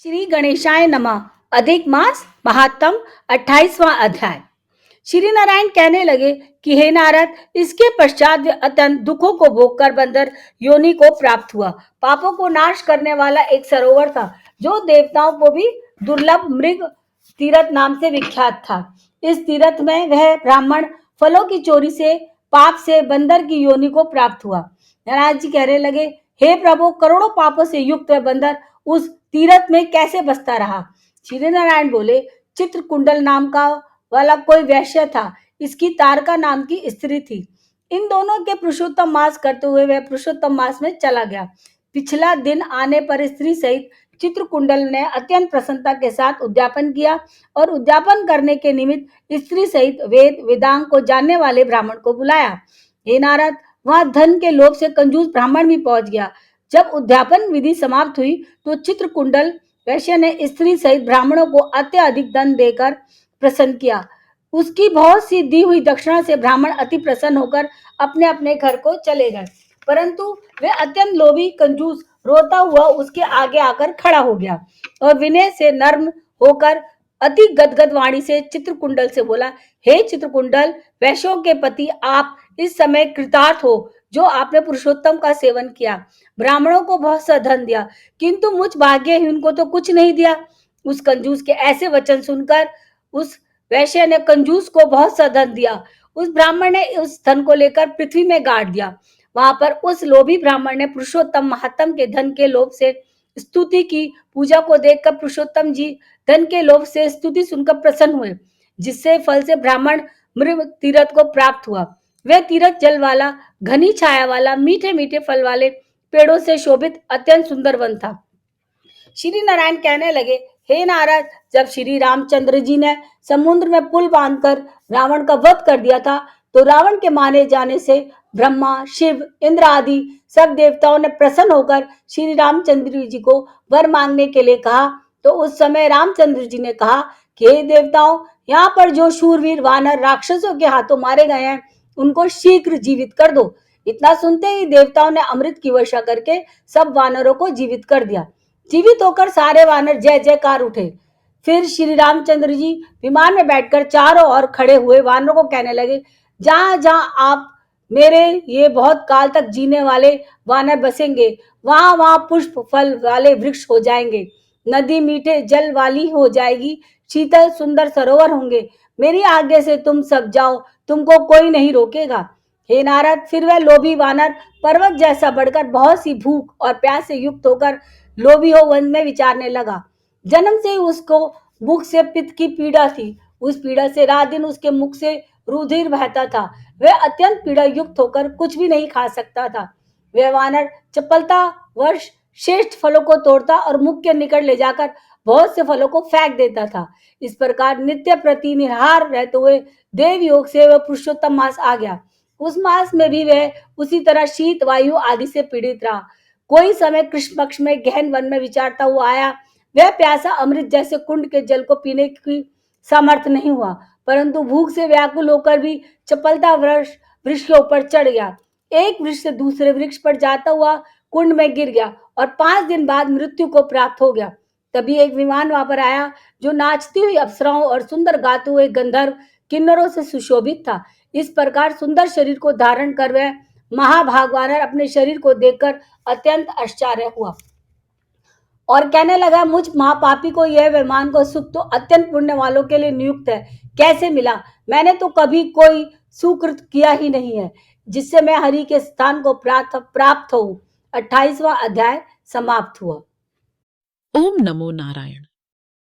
श्री गणेशाय नमः। अधिक मास महात्म 28वां अध्याय। श्री नारायण कहने लगे कि हे नारद, इसके पश्चात वे अत्यंत दुखों को भोगकर बंदर योनि को प्राप्त हुआ। पापों को नाश करने वाला एक सरोवर था जो देवताओं को भी दुर्लभ मृग तीरथ नाम से विख्यात था। इस तीरथ में वह ब्राह्मण फलों की चोरी से पाप से बंदर की योनि को प्राप्त हुआ। नारायण जी कहने लगे, हे प्रभु, करोड़ों पापों से युक्त वह बंदर उस तीरथ में कैसे बसता रहा? श्री नारायण बोले, चित्रकुंडल नाम का वाला कोई वैश्य था। इसकी तारका नाम की स्त्री थी। इन दोनों के पुरुषोत्तम मास करते हुए वह पुरुषोत्तम मास में चला गया। पिछला दिन आने पर स्त्री सहित चित्रकुंडल ने अत्यंत प्रसन्नता के साथ उद्यापन किया और उद्यापन करने के निमित्त स्त्री सहित वेद वेदांग को जानने वाले ब्राह्मण को बुलाया। हे नारद, वहां धन के लोभ से कंजूस ब्राह्मण भी पहुंच गया। जब उद्यापन विधि समाप्त हुई तो चित्रकुंडल वैश्य ने स्त्री सहित ब्राह्मणों को अत्यधिक धन देकर प्रसन्न किया। उसकी बहुत सी दी हुई दक्षिणा से ब्राह्मण अति प्रसन्न होकर अपने अपने घर को चले गए, परंतु वे अत्यंत लोभी कंजूस रोता हुआ उसके आगे आकर खड़ा हो गया और विनय से नर्म होकर अति गदगद वाणी से चित्रकुंडल से बोला, हे चित्रकुंडल, वैश्यों के पति आप इस समय कृतार्थ हो जो आपने पुरुषोत्तम का सेवन किया। ब्राह्मणों को बहुत सा धन दिया, किंतु मुझ भाग्यहीन को तो कुछ नहीं दिया। उस कंजूस के ऐसे वचन सुनकर उस वैश्य ने कंजूस को बहुत सा धन दिया। उस ब्राह्मण ने उस धन को लेकर पृथ्वी में गाड़ दिया। वहां पर उस लोभी ब्राह्मण ने पुरुषोत्तम महात्म के धन के लोभ से स्तुति की। पूजा को देखकर पुरुषोत्तम जी धन के लोभ से स्तुति सुनकर प्रसन्न हुए, जिससे फल से ब्राह्मण मृग तीरथ को प्राप्त हुआ। वह तीरथ जल वाला, घनी छाया वाला, मीठे मीठे फल वाले पेड़ों से शोभित अत्यंत सुंदर वन था। श्री नारायण कहने लगे, हे नारद, जब श्री रामचंद्र जी ने समुद्र में पुल बांधकर रावण का वध कर दिया था, तो रावण के मारे जाने से ब्रह्मा, शिव, इंद्र आदि सब देवताओं ने प्रसन्न होकर श्री रामचंद्र जी को वर मांगने के लिए कहा। तो उस समय रामचंद्र जी ने कहा कि हे देवताओं, यहाँ पर जो शूरवीर वानर राक्षसों के हाथों मारे गए हैं, उनको शीघ्र जीवित कर दो। इतना सुनते ही देवताओं ने अमृत की वर्षा करके सब वानरों को जीवित कर दिया। जीवित होकर सारे वानर जय जयकार उठे। फिर श्री रामचंद्र जी विमान में बैठकर चारों ओर खड़े हुए वानरों को कहने लगे, जहां जहां आप मेरे ये बहुत काल तक जीने वाले वानर बसेंगे, वहां वहां पुष्प फल वाले वृक्ष हो जाएंगे, नदी मीठे जल वाली हो जाएगी, शीतल सुंदर सरोवर होंगे। मेरी आज्ञा से तुम सब जाओ, तुमको कोई नहीं रोकेगा। हे नारद, फिर वह लोभी वानर पर्वत जैसा बढ़कर बहुत सी भूख और प्यास से युक्त होकर लोभी हो वन में विचारने लगा। जन्म से ही उसको मुख से पित्त की पीड़ा थी। उस पीड़ा से रात दिन उसके मुख से रुधिर बहता था। वह अत्यंत पीड़ा युक्त होकर कुछ भी नहीं खा सकता था। वह वानर चपलता वर्ष श्रेष्ठ फलों को तोड़ता और मुख के निकट ले जाकर बहुत से फलों को फेंक देता था। इस प्रकार नित्य प्रति निहार रहते हुए देव योग से वह पुरुषोत्तम मास आ गया। उस मास में भी वह उसी तरह शीत वायु आदि से पीड़ित रहा। कोई समय कृष्ण पक्ष में गहन वन में विचारता हुआ आया। वह प्यासा अमृत जैसे कुंड के जल को पीने की सामर्थ्य नहीं हुआ, परंतु भूख से व्याकुल होकर भी चपलता वृक्ष के ऊपर चढ़ गया। एक वृक्ष से दूसरे वृक्ष पर जाता हुआ कुंड में गिर गया और 5 दिन बाद मृत्यु को प्राप्त हो गया। तभी एक विमान वहां पर आया जो नाचती हुई अप्सराओं और सुंदर गाते हुए गंधर्व किन्नरों से सुशोभित था। इस प्रकार सुंदर शरीर को धारण कर वह महाभागवानर अपने शरीर को देखकर अत्यंत आश्चर्य हुआ और कहने लगा, मुझ महापापी को यह विमान को सुख तो अत्यंत पुण्य वालों के लिए नियुक्त है, कैसे मिला? मैंने तो कभी कोई सुकृत किया ही नहीं है जिससे मैं हरि के स्थान को प्राप्त हूँ। 28वां अध्याय समाप्त हुआ। ओम नमो नारायण।